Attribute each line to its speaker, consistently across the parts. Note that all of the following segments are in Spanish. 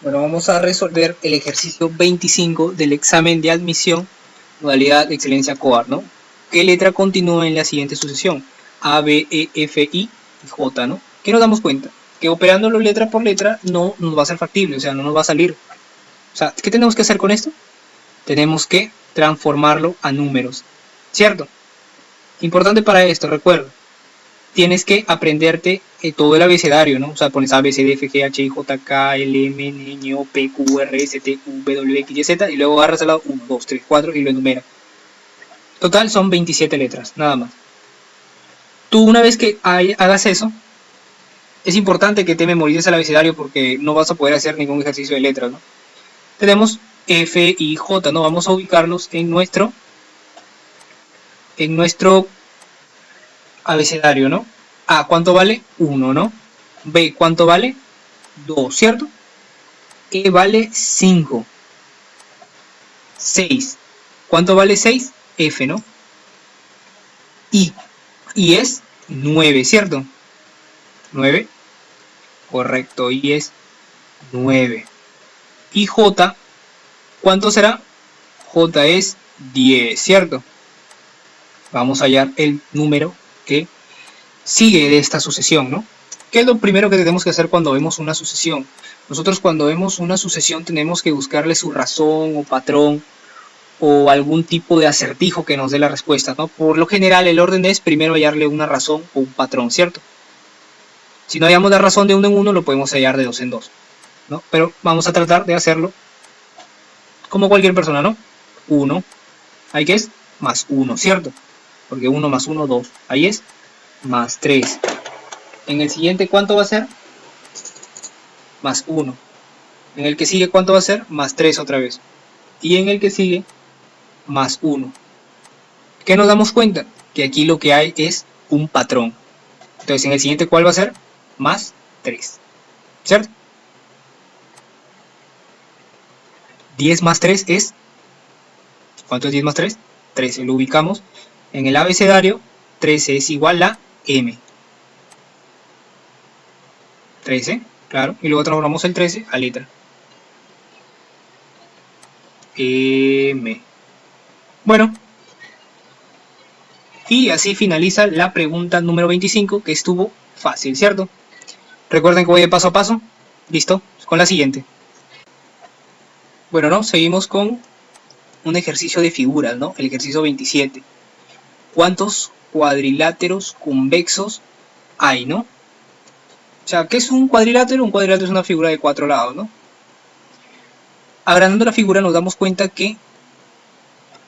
Speaker 1: Bueno, vamos a resolver el ejercicio 25 del examen de admisión, modalidad de excelencia COAR, ¿no? ¿Qué letra continúa en la siguiente sucesión? A, B, E, F, I y J, ¿no? ¿Qué nos damos cuenta? Que operándolo letra por letra no nos va a ser factible, o sea, no nos va a salir. O sea, ¿qué tenemos que hacer con esto? Tenemos que transformarlo a números, ¿cierto? Importante para esto, recuerda, tienes que aprenderte todo el abecedario, ¿no? O sea, pones A, B, C, D, F, G, H, I, J, K, L, M, N, N, O, P, Q, R, S, T, U, V, W, X, Y, Z y luego agarras al lado 1, 2, 3, 4 y lo enumera. Total son 27 letras, nada más. Tú una vez que hagas eso, es importante que te memorices el abecedario porque no vas a poder hacer ningún ejercicio de letras, ¿no? Tenemos F y J, ¿no? Vamos a ubicarlos en nuestro abecedario, ¿no? A, ¿cuánto vale? 1, ¿no? B, ¿cuánto vale? 2, ¿cierto? E vale 5. 6. ¿Cuánto vale 6? F, ¿no? Y es 9, ¿cierto? 9. Correcto, y es 9. Y J, ¿cuánto será? J es 10, ¿cierto? Vamos a hallar el número que sigue de esta sucesión, ¿no? ¿Qué es lo primero que tenemos que hacer cuando vemos una sucesión? Nosotros cuando vemos una sucesión tenemos que buscarle su razón o patrón o algún tipo de acertijo que nos dé la respuesta, ¿no? Por lo general el orden es primero hallarle una razón o un patrón, ¿cierto? Si no hallamos la razón de uno en uno, lo podemos hallar de dos en dos, ¿no? Pero vamos a tratar de hacerlo como cualquier persona, ¿no? 1, ahí que es más 1, ¿cierto? Porque 1 más 1, 2, ahí es más 3. En el siguiente, ¿cuánto va a ser? Más 1. En el que sigue, ¿cuánto va a ser? Más 3 otra vez. Y en el que sigue, más 1. ¿Qué nos damos cuenta? Que aquí lo que hay es un patrón. Entonces, en el siguiente, ¿cuál va a ser? Más 3. ¿Cierto? 10 más 3 es... ¿Cuánto es 10 más 3? 13. Lo ubicamos en el abecedario. 13 es igual a M. 13, claro. Y luego transformamos el 13 a letra. M. Bueno. Y así finaliza la pregunta número 25, que estuvo fácil, ¿cierto? Recuerden que voy de paso a paso. ¿Listo? Con la siguiente. Bueno, ¿no? Seguimos con un ejercicio de figuras, ¿no? El ejercicio 27. ¿Cuántos cuadriláteros convexos hay, no? O sea, ¿qué es un cuadrilátero? Un cuadrilátero es una figura de 4 lados, ¿no? Agrandando la figura nos damos cuenta que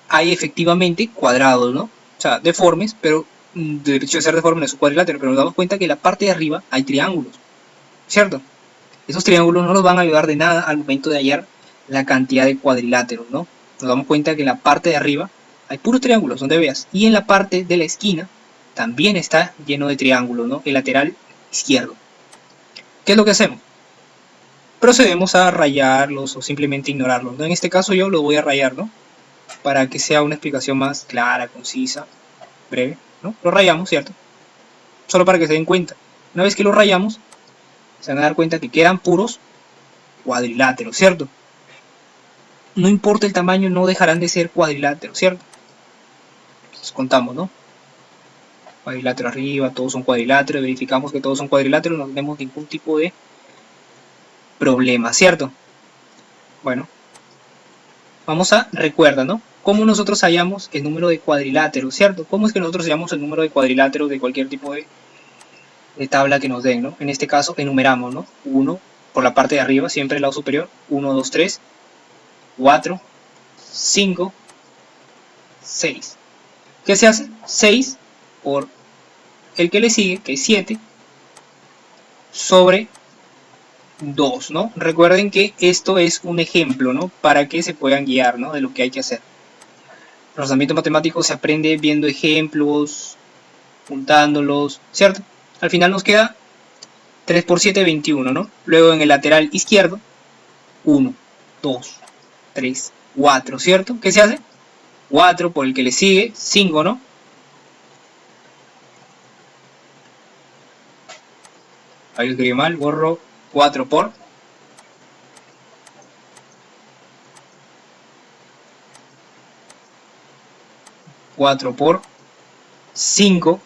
Speaker 1: hay efectivamente cuadrados, ¿no? O sea, deformes, pero de hecho de ser deforme no es un cuadrilátero, pero nos damos cuenta que en la parte de arriba hay triángulos, ¿cierto? Esos triángulos no nos van a ayudar de nada al momento de hallar la cantidad de cuadriláteros, ¿no? Nos damos cuenta que en la parte de arriba hay puros triángulos, donde veas, y en la parte de la esquina también está lleno de triángulos, ¿no? El lateral izquierdo. ¿Qué es lo que hacemos? Procedemos a rayarlos o simplemente ignorarlos, ¿no? En este caso yo lo voy a rayar, ¿no? Para que sea una explicación más clara, concisa, breve, ¿no? Lo rayamos, ¿cierto? Solo para que se den cuenta. Una vez que lo rayamos, se van a dar cuenta que quedan puros cuadriláteros, ¿cierto? No importa el tamaño, no dejarán de ser cuadriláteros, ¿cierto? Entonces contamos, ¿no? Cuadrilátero arriba, todos son cuadriláteros, verificamos que todos son cuadriláteros, no tenemos ningún tipo de problema, ¿cierto? Bueno, vamos a, recuerda, ¿no? ¿Cómo nosotros hallamos el número de cuadriláteros, ¿cierto? ¿Cómo es que nosotros hallamos el número de cuadriláteros de cualquier tipo de tabla que nos den, ¿no? En este caso enumeramos, ¿no? 1 por la parte de arriba, siempre el lado superior, 1, 2, 3, 4, 5, 6. ¿Qué se hace? 6 por el que le sigue, que es 7, sobre 2, ¿no? Recuerden que esto es un ejemplo, ¿no? Para que se puedan guiar, ¿no? De lo que hay que hacer. El razonamiento matemático se aprende viendo ejemplos, juntándolos, ¿cierto? Al final nos queda 3 por 7, 21, ¿no? Luego en el lateral izquierdo, 1, 2, 3, 4, ¿cierto? ¿Qué se hace? 4 por el que le sigue, 5, ¿no? Ahí lo escribí mal, borro 4 por 4 por 5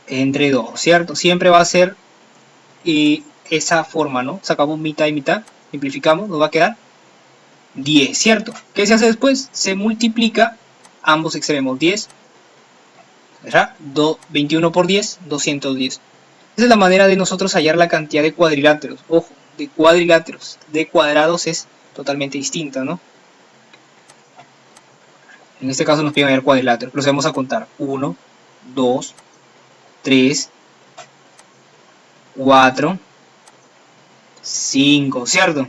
Speaker 1: entre 2, ¿cierto? Siempre va a ser esa forma, ¿no? Sacamos mitad y mitad, simplificamos, nos va a quedar 10, ¿cierto? ¿Qué se hace después? Se multiplica ambos extremos, 10, ¿verdad? 21 por 10, 210. Esa es la manera de nosotros hallar la cantidad de cuadriláteros. Ojo, de cuadriláteros, de cuadrados es totalmente distinta, ¿no? En este caso nos piden hallar cuadriláteros. Procedemos a contar. 1, 2, 3, 4, 5, ¿cierto?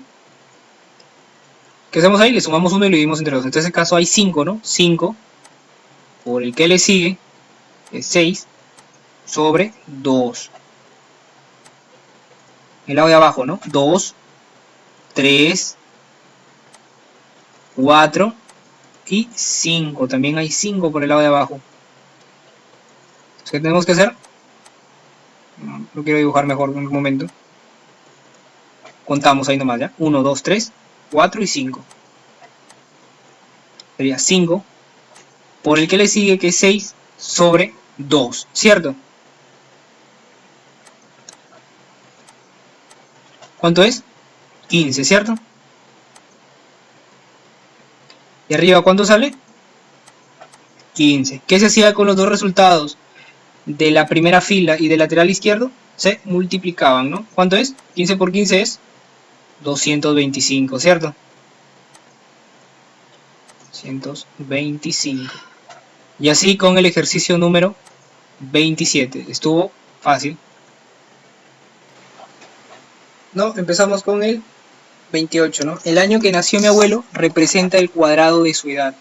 Speaker 1: ¿Qué hacemos ahí? Le sumamos 1 y lo dividimos entre 2. En este caso hay 5, ¿no? 5 por el que le sigue es 6 sobre 2. El lado de abajo, ¿no? 2, 3, 4 y 5. También hay 5 por el lado de abajo. ¿Qué tenemos que hacer? Lo quiero dibujar mejor en un momento. Contamos ahí nomás, ¿ya? 1, 2, 3, 4 y 5. Sería 5 por el que le sigue, que es 6 sobre 2, ¿cierto? ¿Cuánto es? 15, ¿cierto? ¿Y arriba cuánto sale? 15. ¿Qué se hacía con los dos resultados de la primera fila y del lateral izquierdo? Se multiplicaban, ¿no? ¿Cuánto es? 15 por 15 es 225, ¿cierto? 225. Y así con el ejercicio número 27. Estuvo fácil. No, empezamos con el 28, ¿no? El año que nació mi abuelo representa el cuadrado de su edad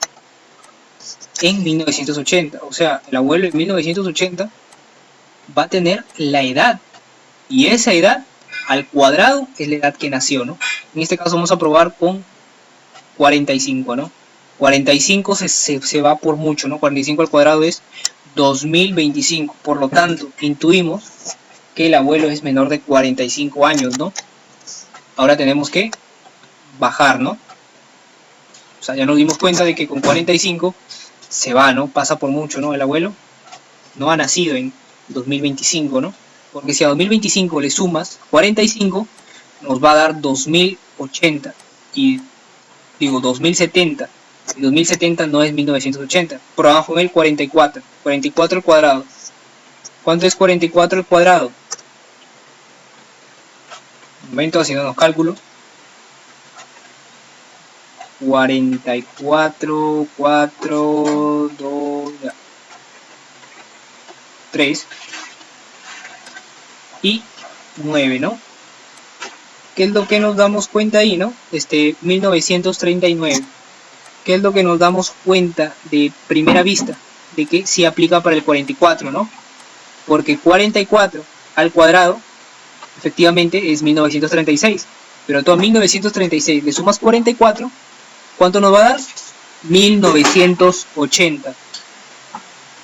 Speaker 1: en 1980. O sea, el abuelo en 1980 va a tener la edad. Y esa edad al cuadrado es la edad que nació, ¿no? En este caso vamos a probar con 45, ¿no? 45 se va por mucho, ¿no? 45 al cuadrado es 2025. Por lo tanto, intuimos que el abuelo es menor de 45 años, ¿no? Ahora tenemos que bajar, ¿no? O sea, ya nos dimos cuenta de que con 45 se va, ¿no? Pasa por mucho, ¿no? El abuelo no ha nacido en 2025, ¿no? Porque si a 2025 le sumas 45, nos va a dar 2080. Y digo 2070. Y 2070 no es 1980. Por abajo en el 44. 44 al cuadrado. ¿Cuánto es 44 al cuadrado? Un momento, haciendo los cálculos. 44, 4, 2, 3 y 9, ¿no? ¿Qué es lo que nos damos cuenta ahí, no? 1939. ¿Qué es lo que nos damos cuenta de primera vista? De que sí aplica para el 44, ¿no? Porque 44 al cuadrado efectivamente es 1936. Pero tú a 1936 le sumas 44, ¿cuánto nos va a dar? 1980.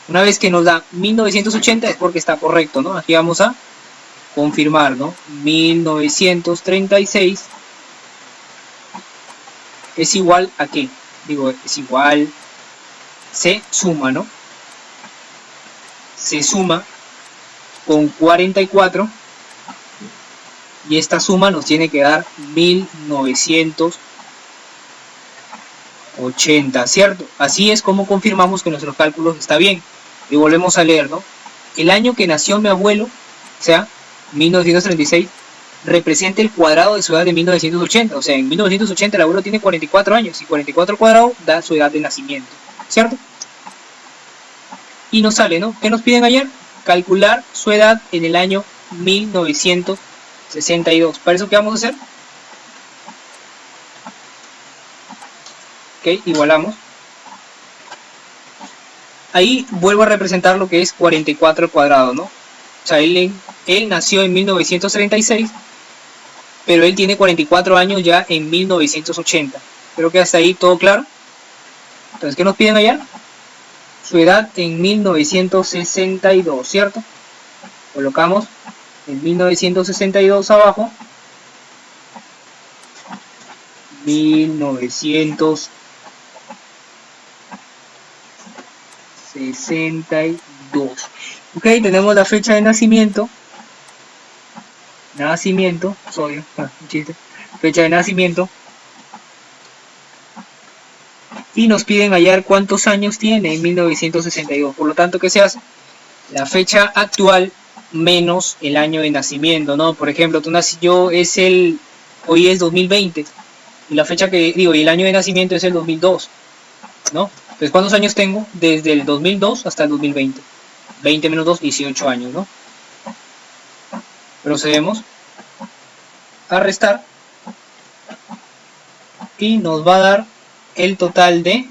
Speaker 1: Una vez que nos da 1980 es porque está correcto, ¿no? Aquí vamos a confirmar, ¿no? 1936 es igual a ¿qué? Digo, es igual, se suma, ¿no? Se suma con 44 y esta suma nos tiene que dar 1980, ¿cierto? Así es como confirmamos que nuestros cálculos están bien. Y volvemos a leer, ¿no? El año que nació mi abuelo, o sea, 1936, representa el cuadrado de su edad de 1980. O sea, en 1980 el abuelo tiene 44 años y 44 al cuadrado da su edad de nacimiento, ¿cierto? Y nos sale, ¿no? ¿Qué nos piden ayer? Calcular su edad en el año 1962. ¿Para eso qué vamos a hacer? Ok, igualamos. Ahí vuelvo a representar lo que es 44 al cuadrado, ¿no? O sea, él nació en 1936, pero él tiene 44 años ya en 1980. Creo que hasta ahí todo claro. Entonces, ¿qué nos piden allá? Su edad en 1962, ¿cierto? Colocamos en 1962 abajo. 1962. 1962. Ok, tenemos la fecha de nacimiento. Un chiste. Fecha de nacimiento. Y nos piden hallar cuántos años tiene en 1962. Por lo tanto, ¿qué se hace? La fecha actual menos el año de nacimiento, ¿no? Por ejemplo, hoy es 2020. Y la fecha y el año de nacimiento es el 2002, ¿no? Entonces, ¿cuántos años tengo? Desde el 2002 hasta el 2020. 20 menos 2, 18 años, ¿no? Procedemos a restar y nos va a dar el total de,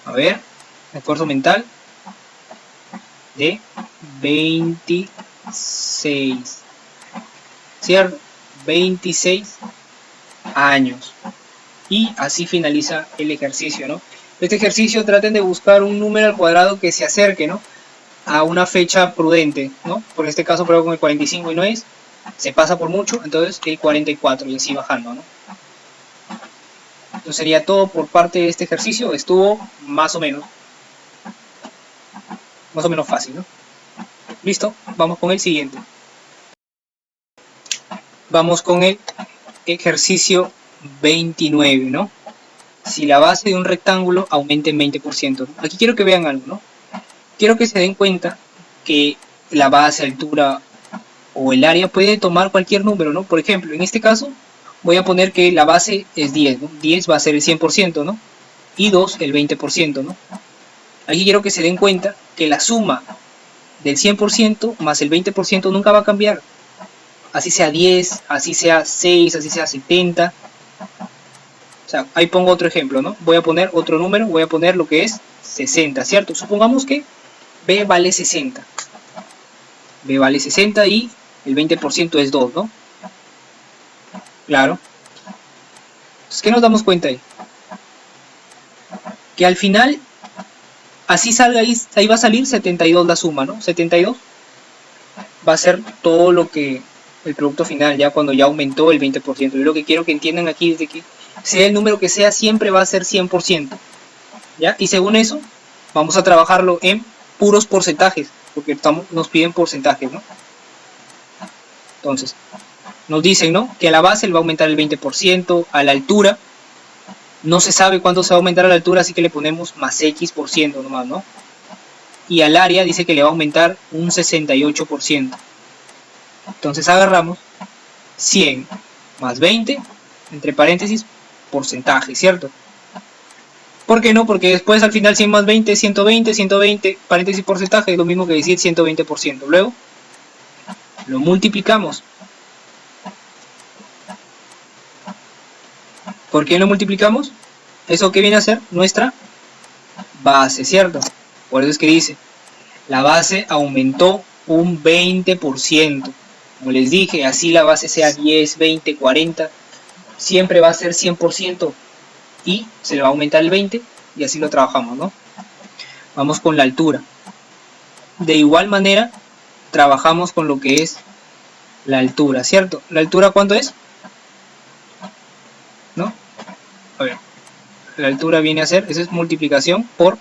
Speaker 1: a ver, esfuerzo mental, de 26, ¿cierto? 26 años. Y así finaliza el ejercicio, ¿no? Este ejercicio traten de buscar un número al cuadrado que se acerque, ¿no?, a una fecha prudente, ¿no? Por este caso pruebo con el 45 y no es, se pasa por mucho, entonces el 44 y así bajando, ¿no? Esto sería todo por parte de este ejercicio. Estuvo más o menos fácil, ¿no? Listo, vamos con el siguiente. Vamos con el ejercicio 29, ¿no? Si la base de un rectángulo aumenta en 20%. Aquí quiero que vean algo, ¿no? Quiero que se den cuenta que la base, altura o el área puede tomar cualquier número, ¿no? Por ejemplo, en este caso voy a poner que la base es 10, ¿no? 10 va a ser el 100%, ¿no? Y 2 el 20%, ¿no? Aquí quiero que se den cuenta que la suma del 100% más el 20% nunca va a cambiar. Así sea 10, así sea 6, así sea 70. O sea, ahí pongo otro ejemplo, ¿no? Voy a poner otro número, voy a poner lo que es 60, ¿cierto? Supongamos que B vale 60. B vale 60 y el 20% es 2, ¿no? Claro. Entonces, ¿qué nos damos cuenta ahí? Que al final, así salga ahí va a salir 72 la suma, ¿no? 72 va a ser todo lo que, el producto final, ya cuando ya aumentó el 20%. Yo lo que quiero que entiendan aquí es de que sea el número que sea, siempre va a ser 100%. ¿Ya? Y según eso, vamos a trabajarlo en puros porcentajes, porque nos piden porcentajes, ¿no? Entonces, nos dicen, ¿no?, que a la base le va a aumentar el 20%, a la altura, no se sabe cuánto se va a aumentar a la altura, así que le ponemos más X% nomás, ¿no? Y al área dice que le va a aumentar un 68%. Entonces agarramos 100 más 20, entre paréntesis, porcentaje, ¿cierto? ¿Por qué no? Porque después al final 100 más 20, 120, 120, paréntesis porcentaje, es lo mismo que decir 120%. Luego lo multiplicamos. ¿Por qué lo multiplicamos? ¿Eso qué viene a ser? Nuestra base, ¿cierto? Por eso es que dice, la base aumentó un 20%. Como les dije, así la base sea 10, 20, 40, siempre va a ser 100% y se le va a aumentar el 20 y así lo trabajamos, ¿no? Vamos con la altura. De igual manera, trabajamos con lo que es la altura, ¿cierto? ¿La altura cuánto es? ¿No? A ver, la altura viene a ser, esa es multiplicación por,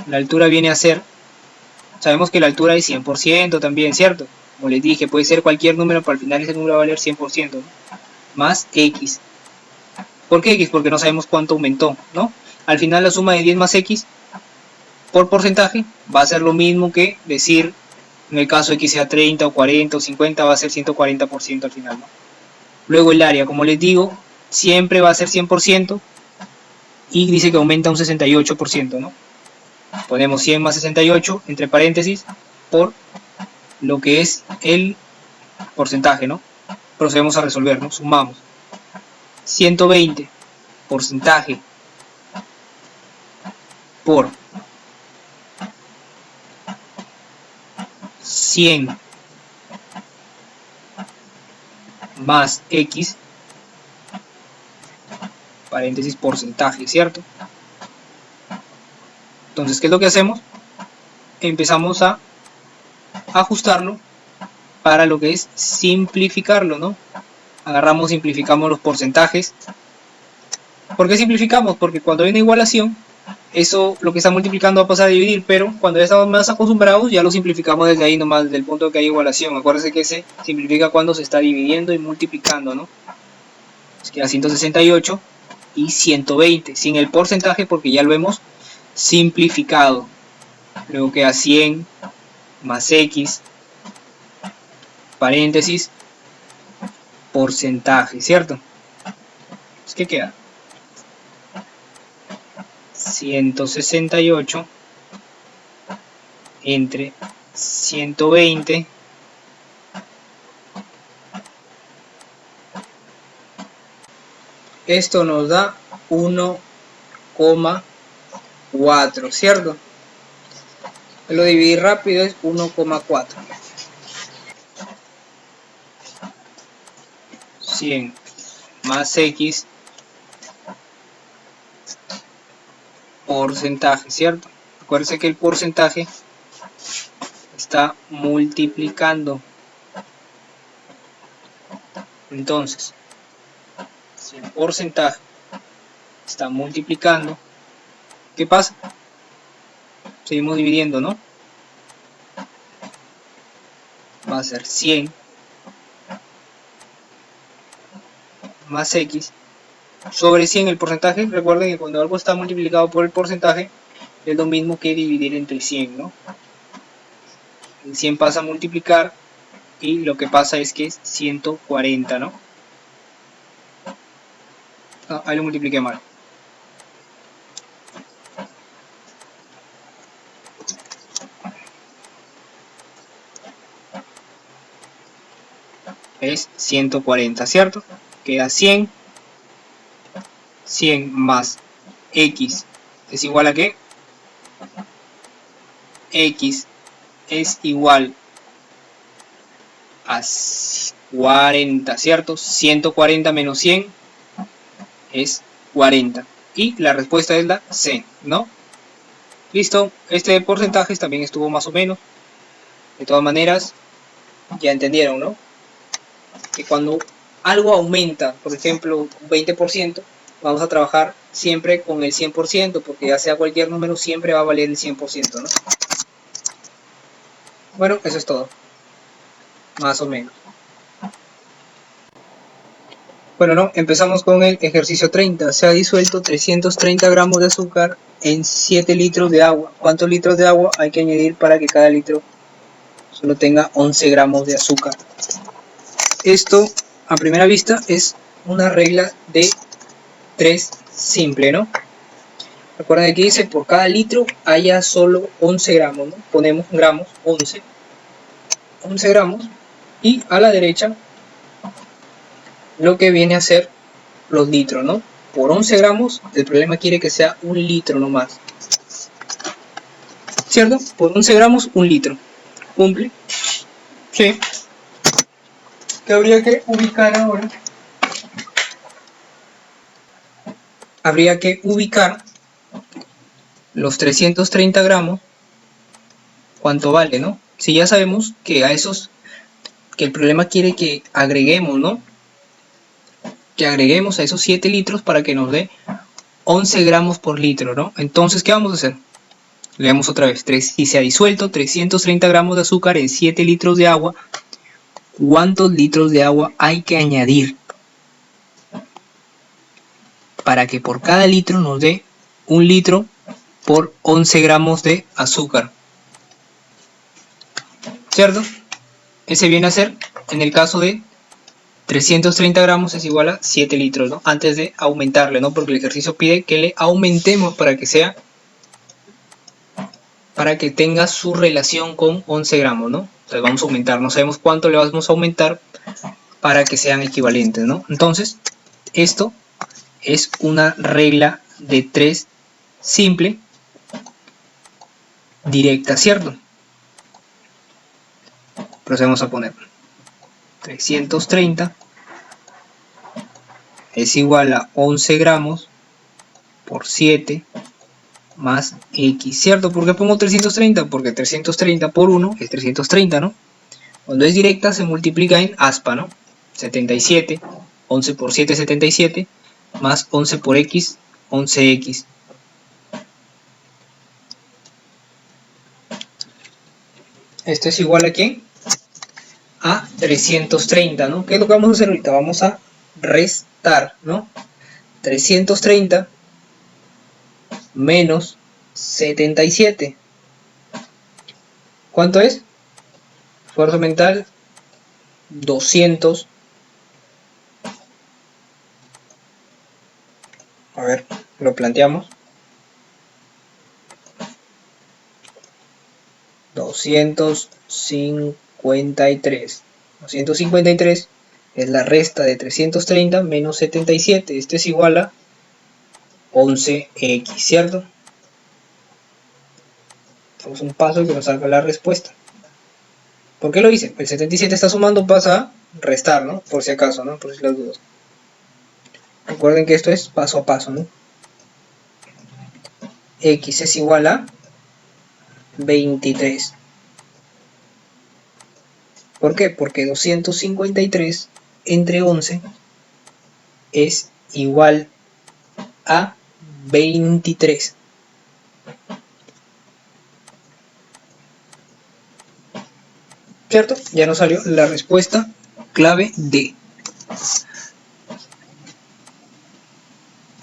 Speaker 1: la altura viene a ser, sabemos que la altura es 100% también, ¿cierto? Como les dije, puede ser cualquier número, pero al final ese número va a valer 100%, ¿no? Más X. ¿Por qué X? Porque no sabemos cuánto aumentó, ¿no? Al final la suma de 10 más X por porcentaje va a ser lo mismo que decir, en el caso X sea 30 o 40 o 50, va a ser 140% al final, ¿no? Luego el área, como les digo, siempre va a ser 100% y dice que aumenta un 68%, ¿no? Ponemos 100 más 68 entre paréntesis por lo que es el porcentaje, ¿no? Procedemos a resolver, ¿no? Sumamos 120 porcentaje por 100 más X, paréntesis porcentaje, ¿cierto? Entonces, ¿qué es lo que hacemos? Empezamos a ajustarlo para lo que es simplificarlo, ¿no? Agarramos, simplificamos los porcentajes. ¿Por qué simplificamos? Porque cuando hay una igualación, eso lo que está multiplicando va a pasar a dividir, pero cuando ya estamos más acostumbrados ya lo simplificamos desde ahí nomás, desde el punto que hay igualación. Acuérdense que se simplifica cuando se está dividiendo y multiplicando, ¿no? Pues queda 168 y 120, sin el porcentaje porque ya lo hemos simplificado. Luego queda 100 más x, paréntesis, porcentaje, ¿cierto? Pues, ¿qué queda? 168 entre 120 esto nos da 1,4, ¿cierto? Lo dividir rápido es 1,4. 100 más x porcentaje, ¿cierto? Acuérdense que el porcentaje está multiplicando. Entonces, si el porcentaje está multiplicando, ¿qué pasa? Seguimos dividiendo, ¿no? Va a ser 100 más x sobre 100 el porcentaje. Recuerden que cuando algo está multiplicado por el porcentaje es lo mismo que dividir entre 100, ¿no? El 100 pasa a multiplicar y lo que pasa es que es 140, ¿no? Ah, ahí lo multipliqué mal. Es 140, ¿cierto? Queda 100. 100 más x es igual a ¿qué? X es igual a 40, ¿cierto? 140 menos 100 es 40. Y la respuesta es la C, ¿no? Listo, este porcentaje también estuvo más o menos. De todas maneras, ya entendieron, ¿no? Que cuando algo aumenta, por ejemplo, un 20%, vamos a trabajar siempre con el 100%, porque ya sea cualquier número, siempre va a valer el 100%, ¿no? Bueno, eso es todo. Más o menos. Bueno, no, empezamos con el ejercicio 30. Se ha disuelto 330 gramos de azúcar en 7 litros de agua. ¿Cuántos litros de agua hay que añadir para que cada litro solo tenga 11 gramos de azúcar? Esto, a primera vista, es una regla de 3 simple, ¿no? Recuerden que dice por cada litro haya solo 11 gramos, ¿no? Ponemos gramos, 11 gramos, y a la derecha lo que viene a ser los litros, ¿no? Por 11 gramos, el problema quiere que sea 1 litro nomás, ¿cierto? Por 11 gramos, 1 litro. ¿Cumple? Sí. ¿Qué habría que ubicar ahora? Habría que ubicar los 330 gramos, ¿cuánto vale, no? Si ya sabemos que a esos, que el problema quiere que agreguemos, ¿no? Que agreguemos a esos 7 litros para que nos dé 11 gramos por litro, ¿no? Entonces, ¿qué vamos a hacer? Leamos otra vez. Si se ha disuelto 330 gramos de azúcar en 7 litros de agua, ¿cuántos litros de agua hay que añadir para que por cada litro nos dé 1 litro por 11 gramos de azúcar? ¿Cierto? Ese viene a ser, en el caso de 330 gramos es igual a 7 litros, ¿no? Antes de aumentarle, ¿no? Porque el ejercicio pide que le aumentemos para que sea, para que tenga su relación con 11 gramos, ¿no? Entonces vamos a aumentar, no sabemos cuánto le vamos a aumentar para que sean equivalentes, ¿no? Entonces, esto es una regla de 3 simple, directa, ¿cierto? Procedemos a poner 330 es igual a 11 gramos por 7 más x, ¿cierto? ¿Por qué pongo 330? Porque 330 por 1 es 330, ¿no? Cuando es directa se multiplica en aspa, ¿no? 77, 11 por 7 77, más 11 por x, 11x. Esto es igual a ¿quién? A 330, ¿no? ¿Qué es lo que vamos a hacer ahorita? Vamos a restar, ¿no? 330 menos 77. ¿Cuánto es? Esfuerzo mental 200. A ver, lo planteamos. 253. 253 es la resta de 330 menos 77. Esto es igual a 11x, ¿cierto? Damos un paso que nos salga la respuesta. ¿Por qué lo hice? El 77 está sumando, pasa a restar, ¿no? Por si acaso, ¿no? Por si las dudas. Recuerden que esto es paso a paso, ¿no? X es igual a 23. ¿Por qué? Porque 253 entre 11 es igual a 23. ¿Cierto? Ya nos salió la respuesta clave D.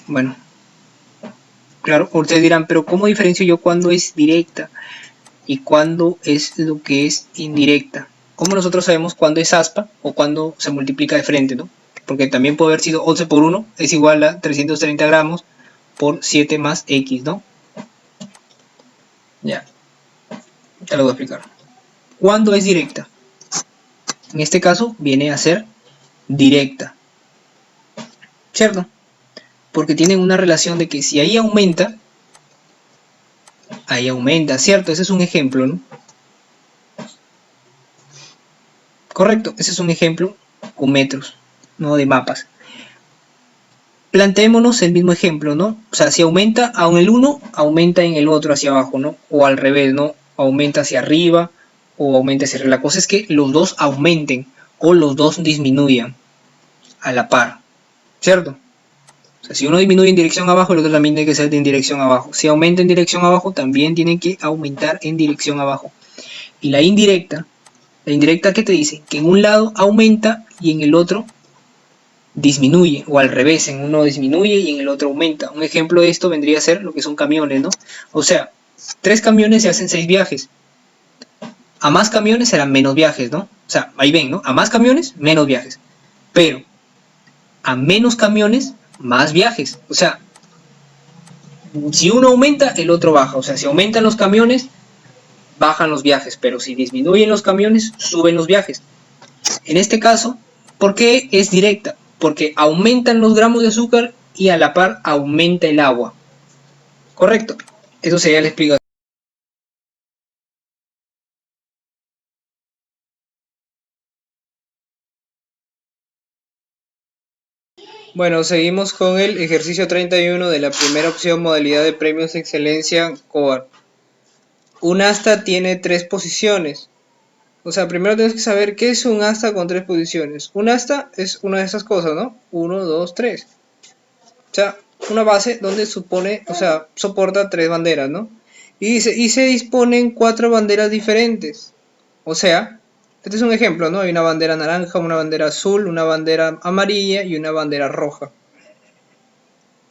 Speaker 1: Bueno, claro, ustedes dirán, pero ¿cómo diferencio yo cuándo es directa y cuándo es lo que es indirecta? ¿Cómo nosotros sabemos cuándo es aspa o cuándo se multiplica de frente, ¿no? Porque también puede haber sido 11 por 1 es igual a 330 gramos por 7 más X, ¿no? Ya, te lo voy a explicar. ¿Cuándo es directa? En este caso viene a ser directa, ¿cierto? Porque tienen una relación de que si ahí aumenta, ¿cierto? Ese es un ejemplo, ¿no? Correcto, ese es un ejemplo con metros, no de mapas. Planteémonos el mismo ejemplo, ¿no? O sea, si aumenta en el uno, aumenta en el otro hacia abajo, ¿no? O al revés, ¿no? Aumenta hacia arriba o aumenta hacia arriba. La cosa es que los dos aumenten o los dos disminuyan a la par, ¿cierto? O sea, si uno disminuye en dirección abajo, el otro también tiene que ser en dirección abajo. Si aumenta en dirección abajo, también tiene que aumentar en dirección abajo. Y la indirecta, ¿qué te dice? Que en un lado aumenta y en el otro disminuye, o al revés, en uno disminuye y en el otro aumenta. Un ejemplo de esto vendría a ser lo que son camiones, ¿no? O sea, 3 camiones se hacen 6 viajes. A más camiones serán menos viajes, ¿no? O sea, ahí ven, ¿no? A más camiones, menos viajes. Pero a menos camiones, más viajes. O sea, si uno aumenta, el otro baja. O sea, si aumentan los camiones, bajan los viajes. Pero si disminuyen los camiones, suben los viajes. En este caso, ¿por qué es directa? Porque aumentan los gramos de azúcar y a la par aumenta el agua. Correcto. Eso sería la explicación. Bueno, seguimos con el ejercicio 31 de la primera opción, modalidad de premios de excelencia COAR. Un asta tiene 3 posiciones. O sea, primero tienes que saber qué es un asta con 3 posiciones. Un asta es una de esas cosas, ¿no? 1, 2, 3. O sea, una base donde soporta 3 banderas, ¿no? Y se disponen 4 banderas diferentes. O sea, este es un ejemplo, ¿no? Hay una bandera naranja, una bandera azul, una bandera amarilla y una bandera roja.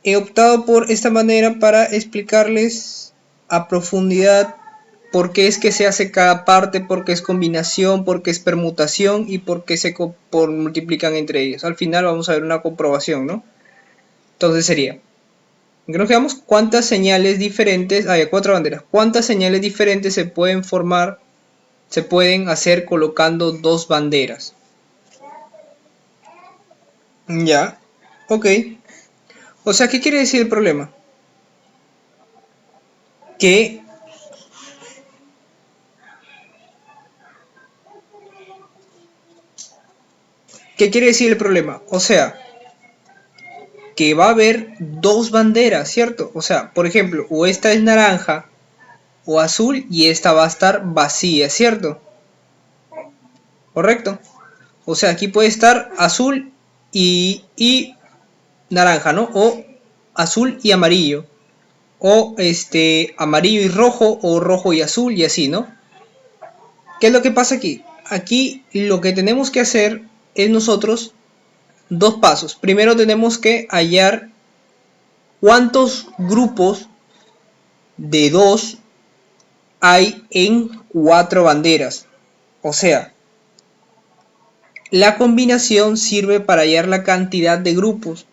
Speaker 1: He optado por esta manera para explicarles a profundidad por qué es que se hace cada parte, por qué es combinación, por qué es permutación y por qué se multiplican entre ellos. Al final vamos a ver una comprobación, ¿no? Entonces sería, nos quedamos cuántas señales diferentes, hay 4 banderas, cuántas señales diferentes se pueden formar, se pueden hacer colocando 2 banderas. Ya, ok. O sea, ¿qué quiere decir el problema? Que ¿qué quiere decir el problema? O sea, que va a haber 2 banderas, ¿cierto? O sea, por ejemplo, o esta es naranja o azul y esta va a estar vacía, ¿cierto? Correcto. O sea, aquí puede estar azul y naranja, ¿no? O azul y amarillo. O amarillo y rojo o rojo y azul y así, ¿no?
Speaker 2: ¿Qué es lo que pasa aquí? Aquí lo que tenemos que hacer es nosotros dos pasos. Primero tenemos que hallar cuántos grupos de 2 hay en 4 banderas. O sea, la combinación sirve para hallar la cantidad de grupos.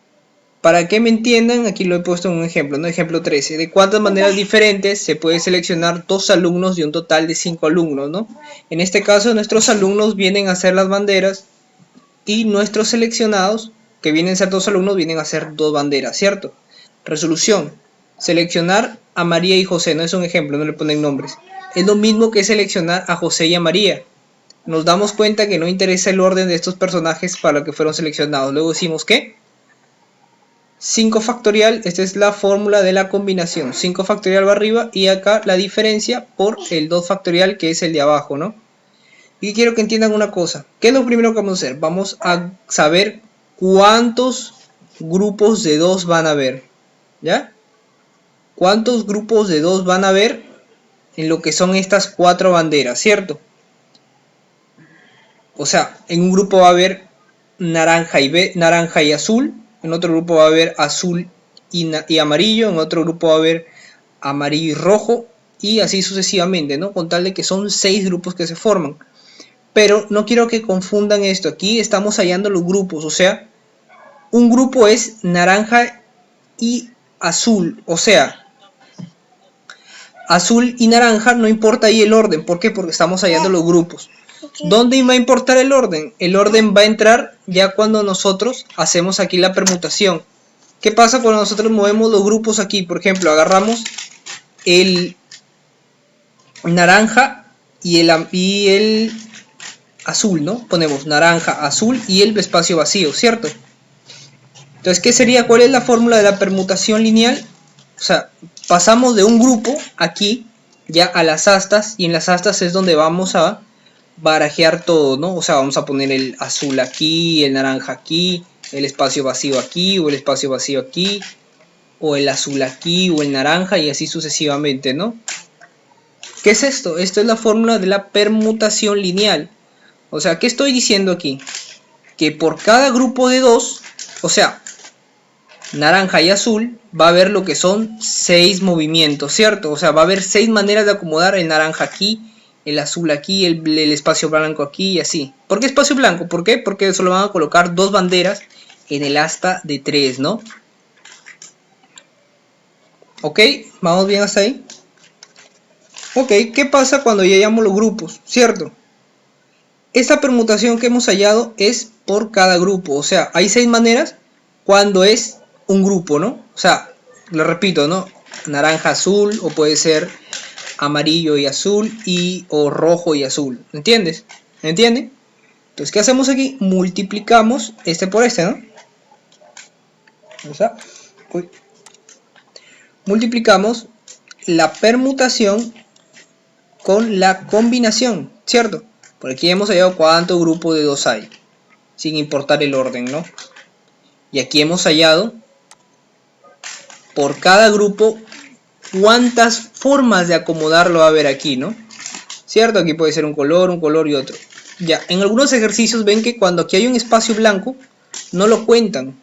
Speaker 2: Para que me entiendan, aquí lo he puesto en un ejemplo, ¿no? Ejemplo 13. De cuántas maneras diferentes se puede seleccionar 2 alumnos de un total de 5 alumnos, ¿no? En este caso, nuestros alumnos vienen a hacer las banderas y nuestros seleccionados, que vienen a ser 2 alumnos, vienen a hacer 2 banderas, ¿cierto? Resolución. Seleccionar a María y José, no es un ejemplo, no le ponen nombres. Es lo mismo que seleccionar a José y a María. Nos damos cuenta que no interesa el orden de estos personajes para lo que fueron seleccionados. Luego decimos que 5 factorial, esta es la fórmula de la combinación. 5 factorial va arriba y acá la diferencia por el 2 factorial, que es el de abajo, ¿no? Y quiero que entiendan una cosa. ¿Qué es lo primero que vamos a hacer? Vamos a saber cuántos grupos de 2 van a haber, ¿ya? ¿Cuántos grupos de 2 van a haber en lo que son estas 4 banderas, ¿cierto? O sea, en un grupo va a haber naranja y azul, en otro grupo va a haber azul y amarillo, en otro grupo va a haber amarillo y rojo, y así sucesivamente, ¿no? Con tal de que son 6 grupos que se forman. Pero no quiero que confundan esto, aquí estamos hallando los grupos, o sea, un grupo es naranja y azul, o sea, azul y naranja no importa ahí el orden, ¿por qué? Porque estamos hallando los grupos. ¿Dónde va a importar el orden? El orden va a entrar ya cuando nosotros hacemos aquí la permutación. ¿Qué pasa cuando nosotros movemos los grupos aquí? Por ejemplo, agarramos el naranja y el azul, ¿no? Ponemos naranja, azul y el espacio vacío, ¿cierto? Entonces, ¿qué sería? ¿Cuál es la fórmula de la permutación lineal? O sea, pasamos de un grupo aquí ya a las astas, y en las astas es donde vamos a barajear todo, ¿no? O sea, vamos a poner el azul aquí, el naranja aquí, el espacio vacío aquí, o el espacio vacío aquí, o el azul aquí, o el naranja, y así sucesivamente, ¿no? ¿Qué es esto? Esto es la fórmula de la permutación lineal. O sea, ¿qué estoy diciendo aquí? Que por cada grupo de 2, o sea, naranja y azul, va a haber lo que son 6 movimientos, ¿cierto? O sea, va a haber 6 maneras de acomodar el naranja aquí, el azul aquí, el espacio blanco aquí y así. ¿Por qué espacio blanco? ¿Por qué? Porque solo van a colocar 2 banderas en el asta de 3, ¿no? ¿Ok? ¿Vamos bien hasta ahí? Ok, ¿qué pasa cuando ya hallamos los grupos? ¿Cierto? Esta permutación que hemos hallado es por cada grupo. O sea, hay 6 maneras cuando es un grupo, ¿no? O sea, lo repito, ¿no? Naranja, azul, o puede ser amarillo y azul, o rojo y azul. ¿Entiendes? ¿Entienden? Entonces, ¿qué hacemos aquí? Multiplicamos este por este, ¿no? O sea, multiplicamos la permutación con la combinación, ¿cierto? Por aquí hemos hallado cuántos grupos de 2 hay, sin importar el orden, ¿no? Y aquí hemos hallado por cada grupo cuántas formas de acomodarlo va a haber aquí, ¿no? ¿Cierto? Aquí puede ser un color y otro. Ya, en algunos ejercicios ven que cuando aquí hay un espacio blanco, no lo cuentan.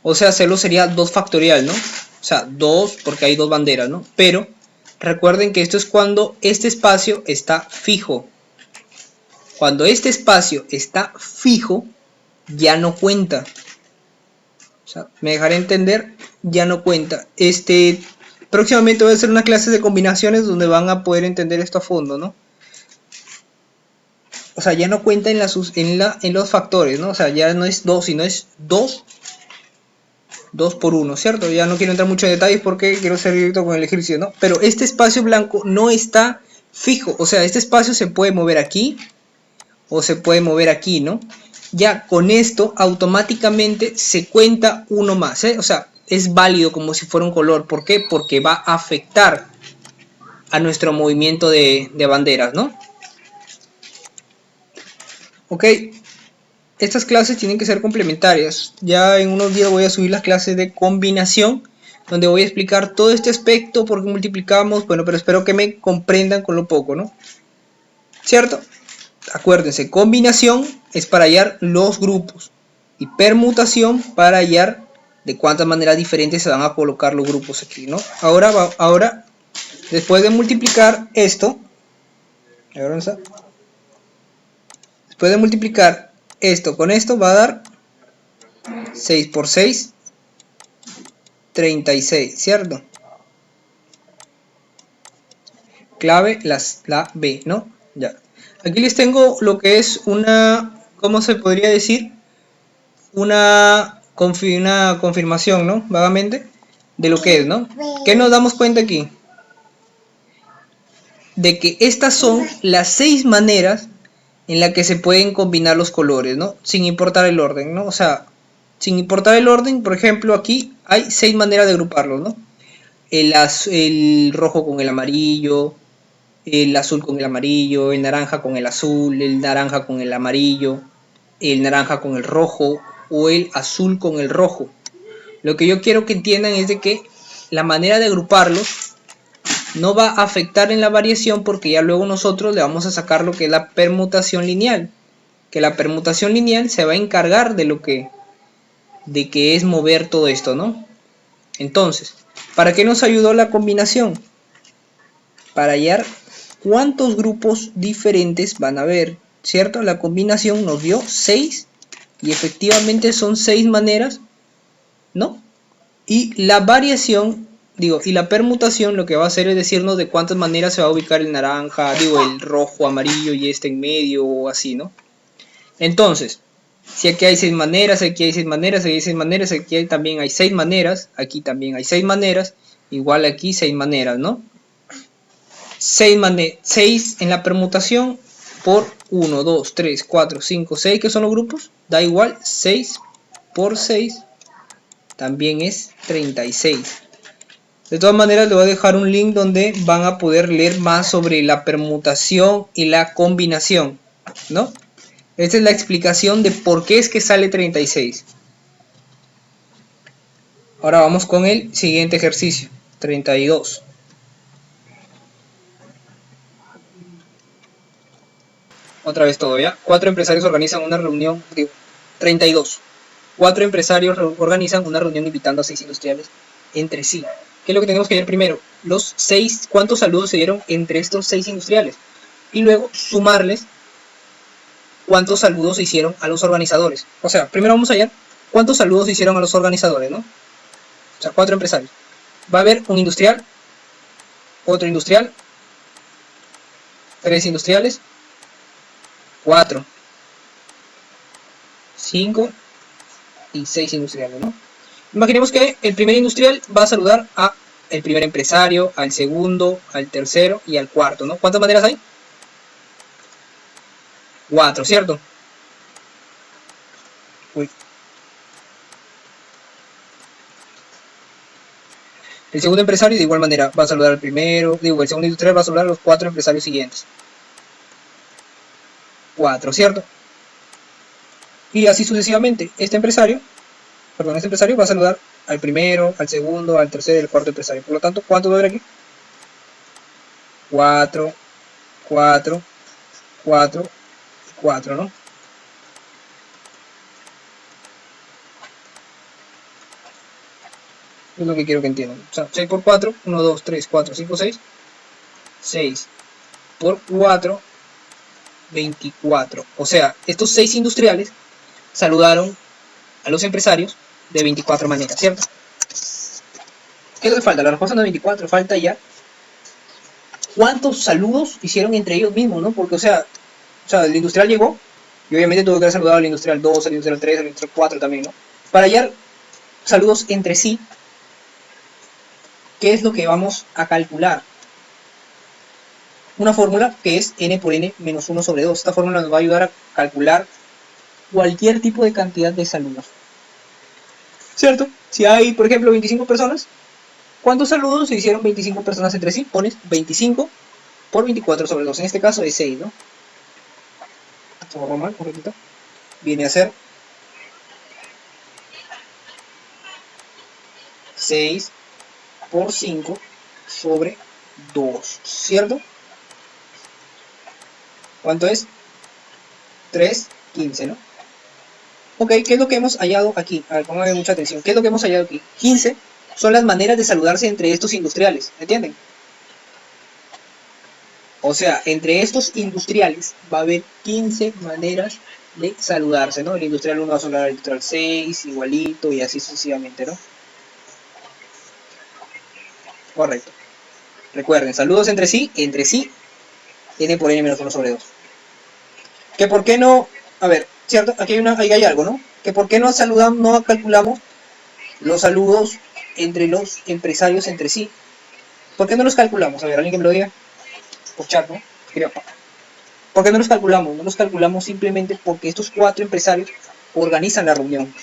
Speaker 2: O sea, hacerlo sería 2 factorial, ¿no? O sea, 2 porque hay 2 banderas, ¿no? Pero recuerden que esto es cuando este espacio está fijo. Cuando este espacio está fijo, ya no cuenta. O sea, me dejaré entender, ya no cuenta. Próximamente voy a hacer una clase de combinaciones donde van a poder entender esto a fondo, ¿no? O sea, ya no cuenta en los factores, ¿no? O sea, ya no es 2, sino es 2 por 1, ¿cierto? Ya no quiero entrar mucho en detalles porque quiero ser directo con el ejercicio, ¿no? Pero este espacio blanco no está fijo. O sea, este espacio se puede mover aquí o se puede mover aquí, ¿no? Ya con esto automáticamente se cuenta uno más, ¿eh? O sea, es válido como si fuera un color. ¿Por qué? Porque va a afectar a nuestro movimiento de banderas, ¿no? Ok, estas clases tienen que ser complementarias. Ya en unos días voy a subir las clases de combinación, donde voy a explicar todo este aspecto, por qué multiplicamos, bueno, pero espero que me comprendan con lo poco, ¿no? ¿cierto? Acuérdense, combinación es para hallar los grupos y permutación para hallar de cuántas maneras diferentes se van a colocar los grupos aquí, ¿no? Ahora después de multiplicar esto, después de multiplicar esto con esto va a dar 6 por 6, 36, ¿cierto? Clave la B, ¿no? Ya. Aquí les tengo lo que es una, ¿cómo se podría decir? Una confirmación, ¿no? Vagamente, de lo que es, ¿no? ¿Qué nos damos cuenta aquí? De que estas son las 6 maneras en las que se pueden combinar los colores, ¿no? Sin importar el orden, ¿no? O sea, sin importar el orden, por ejemplo, aquí hay 6 maneras de agruparlos, ¿no? El rojo con el amarillo, el azul con el amarillo, el naranja con el azul, el naranja con el amarillo, el naranja con el rojo o el azul con el rojo. Lo que yo quiero que entiendan es de que la manera de agruparlos no va a afectar en la variación, porque ya luego nosotros le vamos a sacar lo que es la permutación lineal, que la permutación lineal se va a encargar de que es mover todo esto, ¿no? Entonces, ¿para qué nos ayudó la combinación? Para hallar cuántos grupos diferentes van a haber, ¿cierto? La combinación nos dio 6 y efectivamente son 6 maneras, ¿no? Y la variación, y la permutación lo que va a hacer es decirnos de cuántas maneras se va a ubicar el naranja, el rojo, amarillo y este en medio o así, ¿no? Entonces, si aquí hay 6 maneras, aquí hay 6 maneras, aquí hay 6 maneras, aquí también hay 6 maneras, aquí también hay 6 maneras, igual aquí 6 maneras, ¿no? 6 en la permutación por 1, 2, 3, 4, 5, 6, que son los grupos, da igual, 6 por 6 también es 36. De todas maneras, les voy a dejar un link donde van a poder leer más sobre la permutación y la combinación, ¿no? Esta es la explicación de por qué es que sale 36. Ahora vamos con el siguiente ejercicio, 32. Otra vez todo, ¿ya? 4 empresarios organizan una reunión, 32. 4 empresarios organizan una reunión invitando a 6 industriales entre sí. ¿Qué es lo que tenemos que ver primero? Los 6, ¿cuántos saludos se dieron entre estos 6 industriales? Y luego sumarles cuántos saludos se hicieron a los organizadores. O sea, primero vamos a hallar cuántos saludos se hicieron a los organizadores, ¿no? O sea, 4 empresarios. Va a haber un industrial, otro industrial, 3 industriales, 4, 5 y 6 industriales, ¿no? Imaginemos que el primer industrial va a saludar a el primer empresario, al segundo, al tercero y al cuarto, ¿no? ¿Cuántas maneras hay? 4, ¿cierto? Uy. El segundo empresario de igual manera va a saludar al primero, el segundo industrial va a saludar a los 4 empresarios siguientes. 4, ¿cierto? Y así sucesivamente. Este empresario va a saludar al primero, al segundo, al tercero y al cuarto empresario. Por lo tanto, ¿cuánto va a haber aquí? 4, 4, 4 y 4, ¿no? Es lo que quiero que entiendan. O sea, 6 por 4, 1, 2, 3, 4, 5, 6. 6 por 4, 24. O sea, estos 6 industriales saludaron a los empresarios de 24 maneras, ¿cierto? ¿Qué es lo que falta? La respuesta no es 24, falta ya cuántos saludos hicieron entre ellos mismos, ¿no? Porque, o sea, el industrial llegó y obviamente tuvo que haber saludado al industrial 2, al industrial 3, al industrial 4 también, ¿no? Para hallar saludos entre sí, ¿qué es lo que vamos a calcular? Una fórmula que es n por n menos 1 sobre 2. Esta fórmula nos va a ayudar a calcular cualquier tipo de cantidad de saludos, ¿cierto? Si hay, por ejemplo, 25 personas, ¿cuántos saludos se hicieron 25 personas entre sí? Pones 25 por 24 sobre 2. En este caso es 6, ¿no? Esto va mal, un poquito. Viene a ser 6 por 5 sobre 2, ¿cierto?
Speaker 1: ¿Cuánto es? 3, 15, ¿no? Ok, ¿qué es lo que hemos hallado aquí? A ver, pónganme mucha atención. ¿Qué es lo que hemos hallado aquí? 15 son las maneras de saludarse entre estos industriales, ¿entienden? O sea, entre estos industriales va a haber 15 maneras de saludarse, ¿no? El industrial 1 va a saludar al industrial 6, igualito, y así sucesivamente, ¿no? Correcto. Recuerden, saludos entre sí, n por n menos 1 sobre 2. Que por qué no, a ver, cierto, aquí hay algo, ¿no? Que por qué no saludamos, no calculamos los saludos entre los empresarios entre sí. ¿Por qué no los calculamos? A ver, alguien que me lo diga por chat, ¿no? ¿Por qué no los calculamos? No los calculamos simplemente porque estos 4 empresarios organizan la reunión.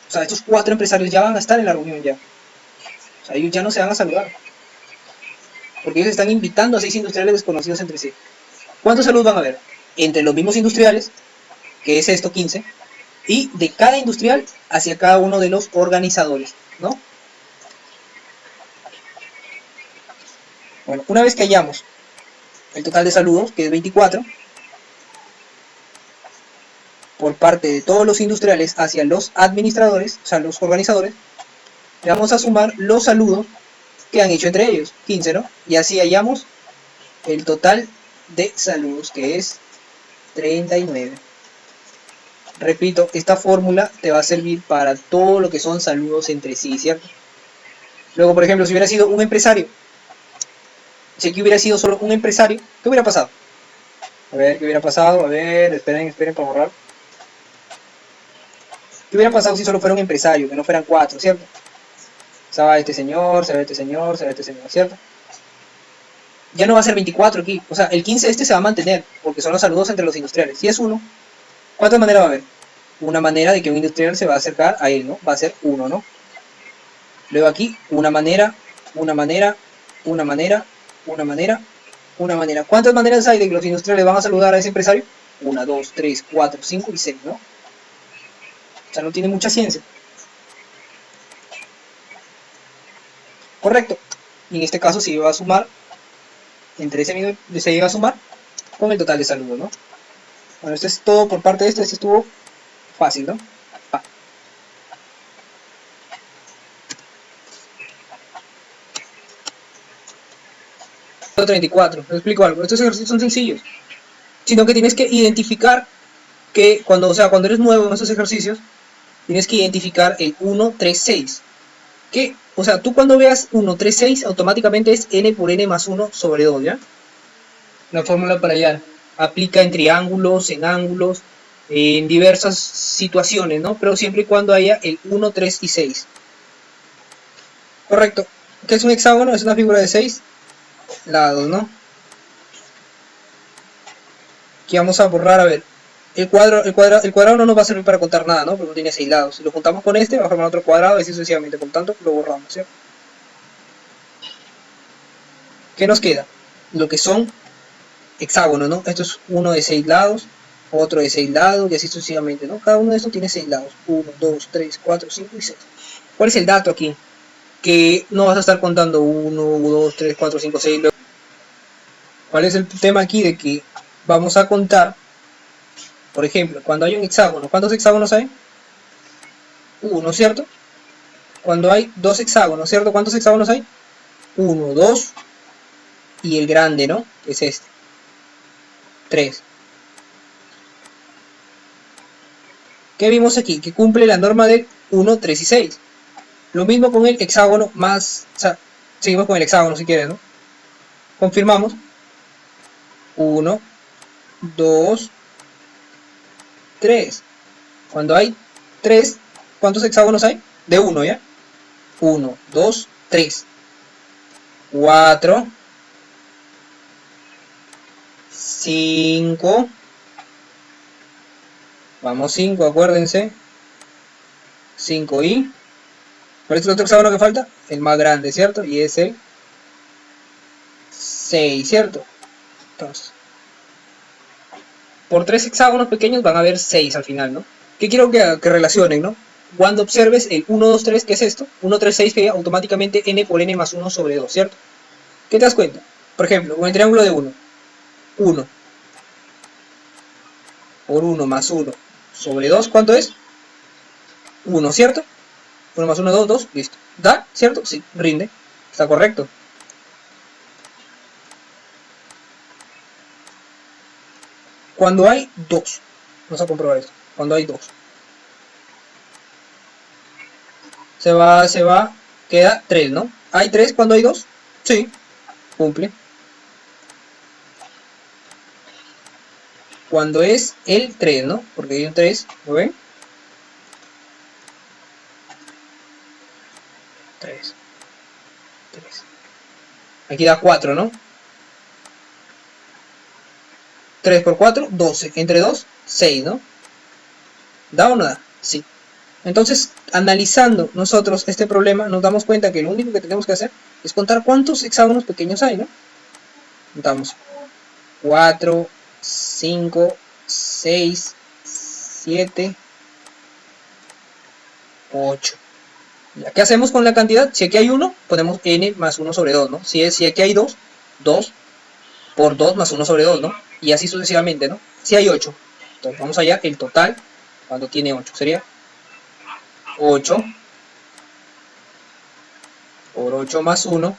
Speaker 1: O sea, estos 4 empresarios ya van a estar en la reunión ya. O sea, ellos ya no se van a saludar. Porque ellos están invitando a 6 industriales desconocidos entre sí. ¿Cuántos saludos van a haber? Entre los mismos industriales, que es esto, 15, y de cada industrial hacia cada uno de los organizadores, ¿no? Bueno, una vez que hayamos el total de saludos, que es 24, por parte de todos los industriales hacia los administradores, o sea, los organizadores, le vamos a sumar los saludos que han hecho entre ellos, 15, ¿no? Y así hallamos el total de saludos, que es 39. Repito, esta fórmula te va a servir para todo lo que son saludos entre sí, ¿cierto? Luego, por ejemplo, si hubiera sido un empresario, si aquí hubiera sido solo un empresario, ¿qué hubiera pasado? A ver, ¿qué hubiera pasado? A ver, esperen para borrar. ¿Qué hubiera pasado si solo fuera un empresario, que no fueran 4, ¿cierto? Se va este señor, se va este señor, se va este señor, ¿cierto? Ya no va a ser 24 aquí, o sea, el 15 este se va a mantener, porque son los saludos entre los industriales. Si es 1, ¿cuántas maneras va a haber? Una manera de que un industrial se va a acercar a él, ¿no? Va a ser 1, ¿no? Luego aquí, una manera, una manera, una manera, una manera, una manera. ¿Cuántas maneras hay de que los industriales van a saludar a ese empresario? 1, 2, 3, 4, 5 y 6, ¿no? O sea, no tiene mucha ciencia. Correcto. Y en este caso se iba a sumar, entre ese mismo, se iba a sumar con el total de saludos, ¿no? Bueno, esto es todo por parte de esto estuvo fácil, ¿no? Ah. Ah. 34, les explico algo. Estos ejercicios son sencillos, sino que tienes que identificar que cuando eres nuevo en estos ejercicios, tienes que identificar el 1, 3, 6. Que, o sea, tú cuando veas 1, 3, 6, automáticamente es n por n más 1 sobre 2, ¿ya? La fórmula para hallar. Aplica en triángulos, en ángulos, en diversas situaciones, ¿no? Pero siempre y cuando haya el 1, 3 y 6. Correcto. ¿Qué es un hexágono? Es una figura de 6 lados, ¿no? Aquí vamos a borrar, a ver. El cuadrado no nos va a servir para contar nada, ¿no? Porque no tiene 6 lados. Si lo juntamos con este, va a formar otro cuadrado y así sucesivamente. Por tanto, lo borramos, ¿cierto? ¿Qué nos queda? Lo que son hexágonos, ¿no? Esto es uno de 6 lados, otro de 6 lados y así sucesivamente, ¿no? Cada uno de estos tiene 6 lados. 1, 2, 3, 4, 5 y 6. ¿Cuál es el dato aquí? Que no vas a estar contando 1, 2, 3, 4, 5, 6. ¿Cuál es el tema aquí? De que vamos a contar, por ejemplo, cuando hay un hexágono, ¿cuántos hexágonos hay? 1, ¿cierto? Cuando hay 2 hexágonos, ¿cierto? ¿Cuántos hexágonos hay? 1, 2 y el grande, ¿no? Que es este. 3. ¿Qué vimos aquí? Que cumple la norma de 1, 3 y 6. Lo mismo con el hexágono más... O sea, seguimos con el hexágono si quieres, ¿no? Confirmamos. 1, 2, 3. Cuando hay 3, ¿cuántos hexágonos hay? De 1, ¿ya? 1, 2, 3. 4, 5. Vamos, 5, acuérdense. 5 y... ¿Cuál es el otro hexágono que falta? El más grande, ¿cierto? Y es el 6, ¿cierto? Entonces, por 3 hexágonos pequeños van a haber 6 al final, ¿no? ¿Qué quiero que relacionen, no? Cuando observes el 1, 2, 3, ¿qué es esto? 1, 3, 6, que automáticamente n por n más 1 sobre 2, ¿cierto? ¿Qué te das cuenta? Por ejemplo, con el triángulo de 1. 1.
Speaker 2: por 1 más 1 sobre 2, ¿cuánto es? 1, ¿cierto? 1 más 1, 2, 2, listo. ¿Da? ¿Cierto? Sí, rinde. Está correcto. Cuando hay 2, vamos a comprobar esto. Cuando hay 2, se va, queda 3, ¿no? ¿Hay 3 cuando hay 2? Sí, cumple. Cuando es el 3, ¿no? Porque hay un 3, ¿lo ven? 3, 3. Aquí da 4, ¿no? 3 por 4, 12. Entre 2, 6, ¿no? ¿Da o no da? Sí. Entonces, analizando nosotros este problema, nos damos cuenta que lo único que tenemos que hacer es contar cuántos hexágonos pequeños hay, ¿no? Contamos 4, 5, 6, 7, 8. ¿Qué hacemos con la cantidad? Si aquí hay 1, ponemos n más 1 sobre 2, ¿no? Si aquí hay 2, 2 por 2 más 1 sobre 2, ¿no? Y así sucesivamente, ¿no? Si hay 8, entonces vamos allá, el total, cuando tiene 8, sería 8 por 8 más 1,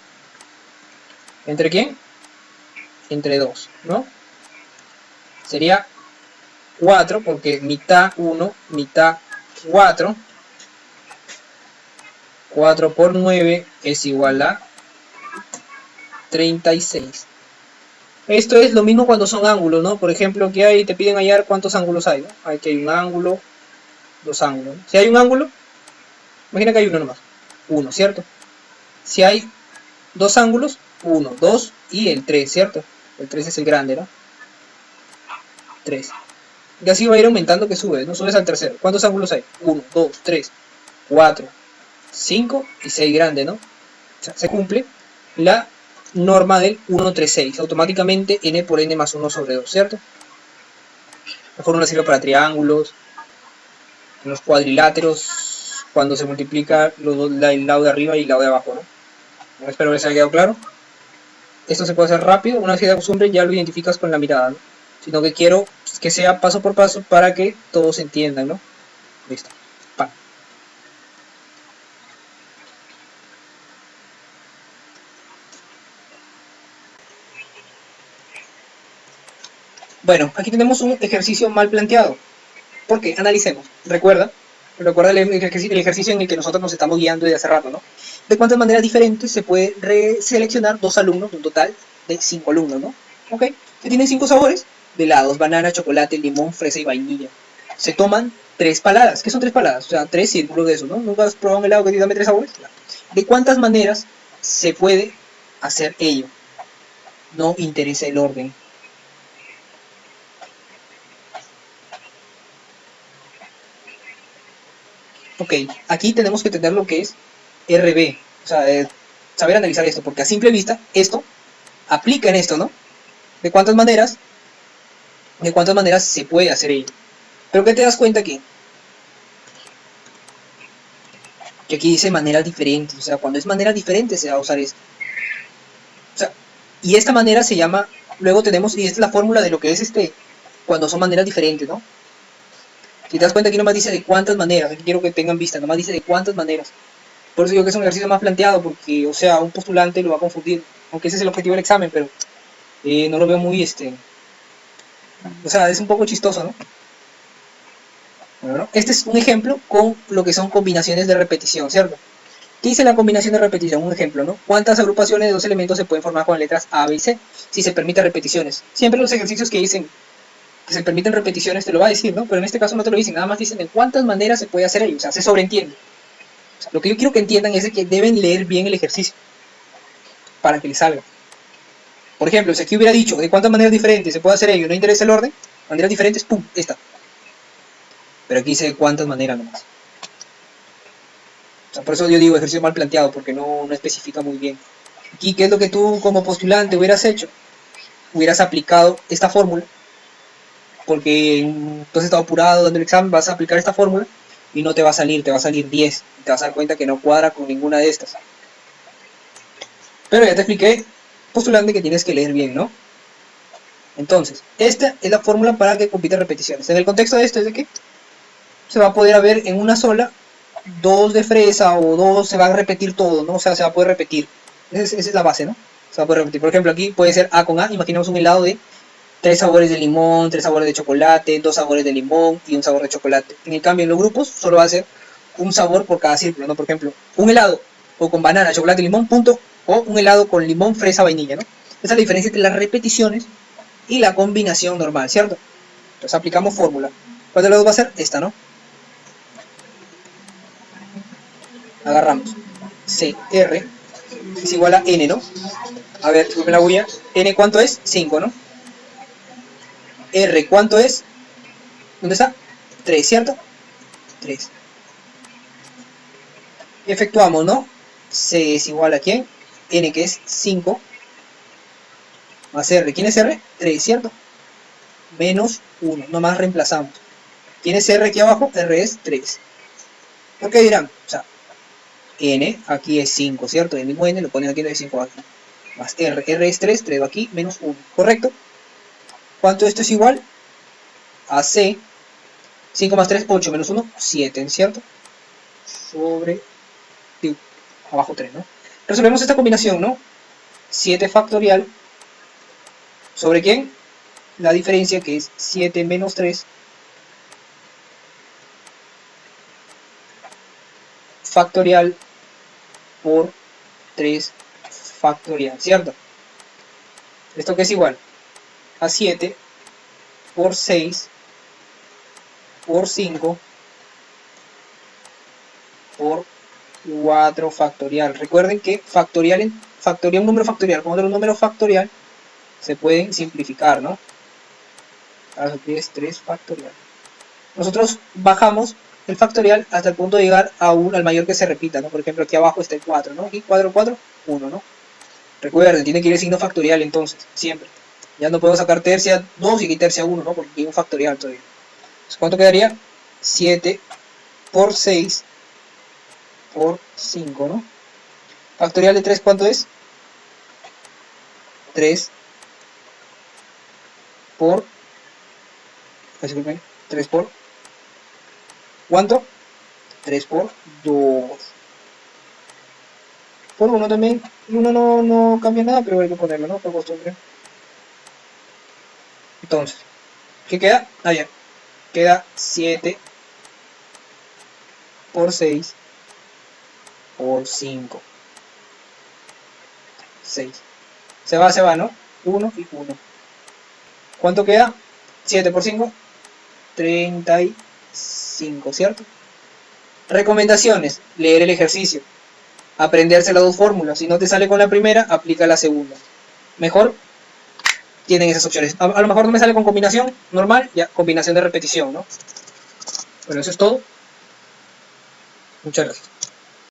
Speaker 2: ¿entre quién? Entre 2, ¿no? Sería 4, porque mitad 1, mitad 4. 4 por 9 es igual a 36. Esto es lo mismo cuando son ángulos, ¿no? Por ejemplo, aquí hay, te piden hallar cuántos ángulos hay, ¿no? Aquí hay un ángulo, dos ángulos, ¿no? Si hay un ángulo, imagina que hay uno nomás, 1, ¿cierto? Si hay dos ángulos, 1, 2 y el 3, ¿cierto? El 3 es el grande, ¿no? 3. Y así va a ir aumentando que subes, ¿no? Subes al tercero. ¿Cuántos ángulos hay? 1, 2, 3, 4, 5 y 6 grande, ¿no? O sea, se cumple la norma del 136. Automáticamente n por n más 1 sobre 2, ¿cierto? La fórmula sirve para triángulos, los cuadriláteros, cuando se multiplica el lado de arriba y el lado de abajo, ¿no? Espero que les haya quedado claro. Esto se puede hacer rápido, una vez que te acostumbres ya lo identificas con la mirada, ¿no? Sino que quiero que sea paso por paso para que todos entiendan, ¿no? Listo. Pa. Bueno, aquí tenemos un ejercicio mal planteado. ¿Por qué? Analicemos. Recuerda el ejercicio en el que nosotros nos estamos guiando desde hace rato, ¿no? De cuántas maneras diferentes se puede reseleccionar 2 alumnos de un total de 5 alumnos, ¿no? ¿Ok? Que tienen 5 sabores de helados: banana, chocolate, limón, fresa y vainilla. Se toman 3 paladas. ¿Qué son 3 paladas? O sea, 3 círculos de eso, ¿no? ¿Nunca has probado un helado que tiene 3 sabores? ¿De cuántas maneras se puede hacer ello? No interesa el orden. Ok, aquí tenemos que entender lo que es RB, o sea, saber analizar esto, porque a simple vista esto aplica en esto, ¿no? ¿De cuántas maneras se puede hacer ello? Pero ¿qué te das cuenta aquí? Que aquí dice maneras diferentes, o sea, cuando es maneras diferentes se va a usar esto. O sea, y esta manera se llama, luego tenemos, y esta es la fórmula de lo que es cuando son maneras diferentes, ¿no? Si te das cuenta aquí nomás dice de cuántas maneras, aquí quiero que tengan vista, nomás dice de cuántas maneras. Por eso digo que es un ejercicio más planteado, porque, o sea, un postulante lo va a confundir, aunque ese es el objetivo del examen, pero no lo veo muy, o sea, es un poco chistoso, ¿no? Bueno, este es un ejemplo con lo que son combinaciones de repetición, ¿cierto? ¿Qué dice la combinación de repetición? Un ejemplo, ¿no? ¿Cuántas agrupaciones de dos elementos se pueden formar con las letras A, B y C? Si se permiten repeticiones. Siempre los ejercicios que dicen que se permiten repeticiones te lo va a decir, ¿no? Pero en este caso no te lo dicen, nada más dicen de cuántas maneras se puede hacer ello, o sea, se sobreentiende. O sea, lo que yo quiero que entiendan es de que deben leer bien el ejercicio para que les salga. Por ejemplo, si aquí hubiera dicho de cuántas maneras diferentes se puede hacer ello, no interesa el orden, maneras diferentes, ¡pum!, esta. Pero aquí dice de cuántas maneras nomás. O sea, por eso yo digo ejercicio mal planteado, porque no especifica muy bien. Aquí, ¿qué es lo que tú como postulante hubieras hecho? Hubieras aplicado esta fórmula, porque tú has estado apurado dando el examen, vas a aplicar esta fórmula y no te va a salir, te va a salir 10. Y te vas a dar cuenta que no cuadra con ninguna de estas. Pero ya te expliqué, postulante, que tienes que leer bien, ¿no? Entonces, esta es la fórmula para que compite repeticiones. En el contexto de esto es de que se va a poder ver en una sola, 2 de fresa o 2 se va a repetir todo, ¿no? O sea, se va a poder repetir. Esa es la base, ¿no? Se va a poder repetir. Por ejemplo, aquí puede ser A con A. Imaginemos un helado de 3 sabores de limón, 3 sabores de chocolate, 2 sabores de limón y un sabor de chocolate. En el cambio, en los grupos solo va a ser un sabor por cada círculo, ¿no? Por ejemplo, un helado o con banana, chocolate, limón, punto, o un helado con limón, fresa, vainilla, ¿no? Esa es la diferencia entre las repeticiones y la combinación normal, ¿cierto? Entonces aplicamos fórmula. ¿Cuál de los dos va a ser? Esta, ¿no? Agarramos. CR es igual a N, ¿no? A ver, disculpen la bulla. N, ¿cuánto es? 5, ¿no? R, ¿cuánto es? ¿Dónde está? 3, ¿cierto? 3. Efectuamos, ¿no? C es igual a ¿quién? N, que es 5, más R. ¿Quién es R? 3, ¿cierto? Menos 1. Nomás reemplazamos. ¿Quién es R aquí abajo? R es 3. ¿Por qué dirán? O sea, N aquí es 5, ¿cierto? El mismo N lo ponen aquí en el 5 aquí. Más R. R es 3, 3 va aquí, menos 1. ¿Correcto? ¿Cuánto esto es igual? A C. 5 más 3, 8, menos 1, 7, ¿cierto? Sobre, digo, abajo 3, ¿no? Resolvemos esta combinación, ¿no? 7 factorial. ¿Sobre quién? La diferencia que es 7 menos 3 factorial por 3 factorial, ¿cierto? ¿Esto qué es igual? A 7 por 6 por 5 por 4 factorial. Recuerden que factorial, un número factorial con otro número factorial se pueden simplificar, ¿no? Ahora aquí es 3 factorial. Nosotros bajamos el factorial hasta el punto de llegar a al mayor que se repita, ¿no? Por ejemplo, aquí abajo está el 4, ¿no? Aquí 4, 4, 1, ¿no? Recuerden, tiene que ir el signo factorial entonces, siempre. Ya no puedo sacar tercia 2 y aquí tercia 1, ¿no? Porque hay un factorial todavía. Entonces, ¿cuánto quedaría? 7 por 6 por 5, ¿no? Factorial de 3, ¿cuánto es? 3 por... 3 por... ¿Cuánto? 3 por 2. Por 1 también. 1 no cambia nada, pero hay que ponerlo, ¿no? Por costumbre. Entonces, ¿qué queda? Ah, ya. Queda 7 por 6 por 5. 6. Se va, ¿no? 1 y 1. ¿Cuánto queda? 7 por 5. 35, ¿cierto? Recomendaciones. Leer el ejercicio. Aprenderse las dos fórmulas. Si no te sale con la primera, aplica la segunda. Mejor tienen esas opciones. A lo mejor no me sale con combinación normal, ya combinación de repetición, ¿no? Bueno, eso es todo. Muchas gracias.